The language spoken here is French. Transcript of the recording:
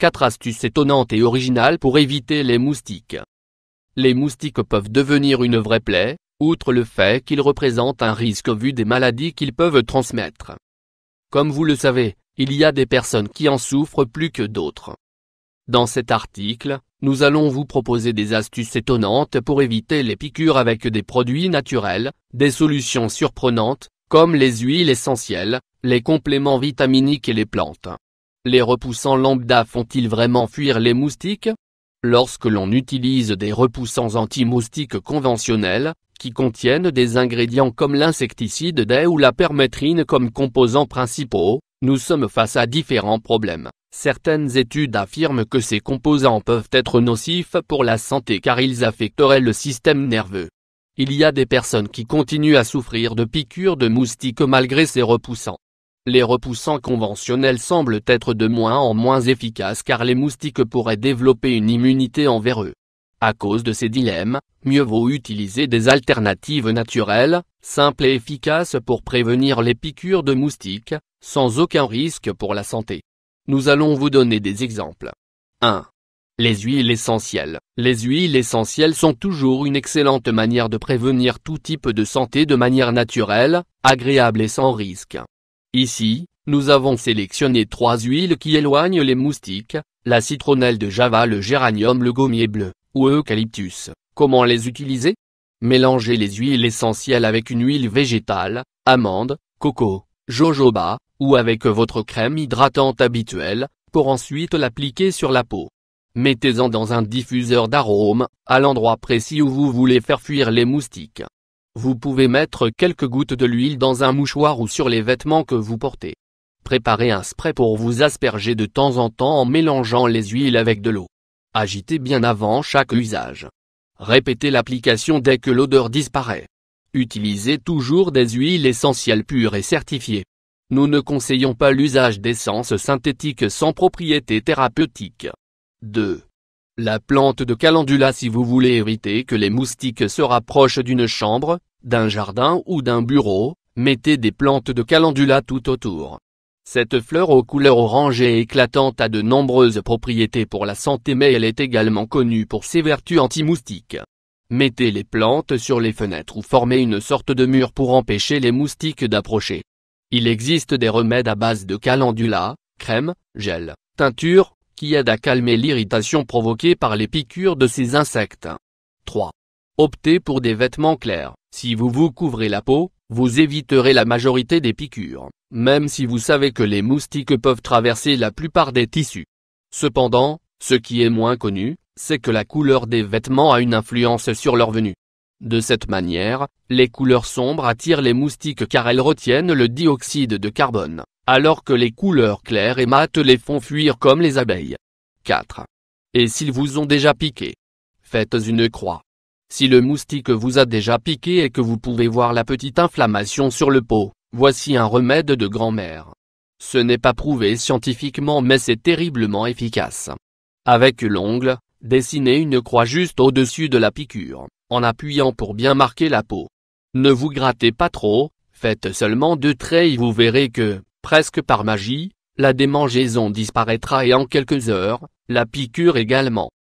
4 astuces étonnantes et originales pour éviter les moustiques. Les moustiques peuvent devenir une vraie plaie, outre le fait qu'ils représentent un risque vu des maladies qu'ils peuvent transmettre. Comme vous le savez, il y a des personnes qui en souffrent plus que d'autres. Dans cet article, nous allons vous proposer des astuces étonnantes pour éviter les piqûres avec des produits naturels, des solutions surprenantes, comme les huiles essentielles, les compléments vitaminiques et les plantes. Les repoussants lambda font-ils vraiment fuir les moustiques? Lorsque l'on utilise des repoussants anti-moustiques conventionnels, qui contiennent des ingrédients comme l'insecticide DEET ou la permétrine comme composants principaux, nous sommes face à différents problèmes. Certaines études affirment que ces composants peuvent être nocifs pour la santé car ils affecteraient le système nerveux. Il y a des personnes qui continuent à souffrir de piqûres de moustiques malgré ces repoussants. Les repoussants conventionnels semblent être de moins en moins efficaces car les moustiques pourraient développer une immunité envers eux. À cause de ces dilemmes, mieux vaut utiliser des alternatives naturelles, simples et efficaces pour prévenir les piqûres de moustiques, sans aucun risque pour la santé. Nous allons vous donner des exemples. 1. Les huiles essentielles. Les huiles essentielles sont toujours une excellente manière de prévenir tout type de santé de manière naturelle, agréable et sans risque. Ici, nous avons sélectionné 3 huiles qui éloignent les moustiques, la citronnelle de Java, le géranium, le gommier bleu, ou eucalyptus. Comment les utiliser? Mélangez les huiles essentielles avec une huile végétale, amande, coco, jojoba, ou avec votre crème hydratante habituelle, pour ensuite l'appliquer sur la peau. Mettez-en dans un diffuseur d'arômes, à l'endroit précis où vous voulez faire fuir les moustiques. Vous pouvez mettre quelques gouttes de l'huile dans un mouchoir ou sur les vêtements que vous portez. Préparez un spray pour vous asperger de temps en temps en mélangeant les huiles avec de l'eau. Agitez bien avant chaque usage. Répétez l'application dès que l'odeur disparaît. Utilisez toujours des huiles essentielles pures et certifiées. Nous ne conseillons pas l'usage d'essences synthétiques sans propriétés thérapeutiques. 2. La plante de calendula. Si vous voulez éviter que les moustiques se rapprochent d'une chambre, d'un jardin ou d'un bureau, mettez des plantes de calendula tout autour. Cette fleur aux couleurs orangées et éclatantes a de nombreuses propriétés pour la santé mais elle est également connue pour ses vertus anti-moustiques. Mettez les plantes sur les fenêtres ou formez une sorte de mur pour empêcher les moustiques d'approcher. Il existe des remèdes à base de calendula, crème, gel, teinture, qui aident à calmer l'irritation provoquée par les piqûres de ces insectes. 3. Optez pour des vêtements clairs. Si vous vous couvrez la peau, vous éviterez la majorité des piqûres, même si vous savez que les moustiques peuvent traverser la plupart des tissus. Cependant, ce qui est moins connu, c'est que la couleur des vêtements a une influence sur leur venue. De cette manière, les couleurs sombres attirent les moustiques car elles retiennent le dioxyde de carbone, alors que les couleurs claires et mates les font fuir comme les abeilles. 4. Et s'ils vous ont déjà piqué? Faites une croix. Si le moustique vous a déjà piqué et que vous pouvez voir la petite inflammation sur le pot, voici un remède de grand-mère. Ce n'est pas prouvé scientifiquement mais c'est terriblement efficace. Avec l'ongle, dessinez une croix juste au-dessus de la piqûre, en appuyant pour bien marquer la peau. Ne vous grattez pas trop, faites seulement 2 traits et vous verrez que, presque par magie, la démangeaison disparaîtra et en quelques heures, la piqûre également.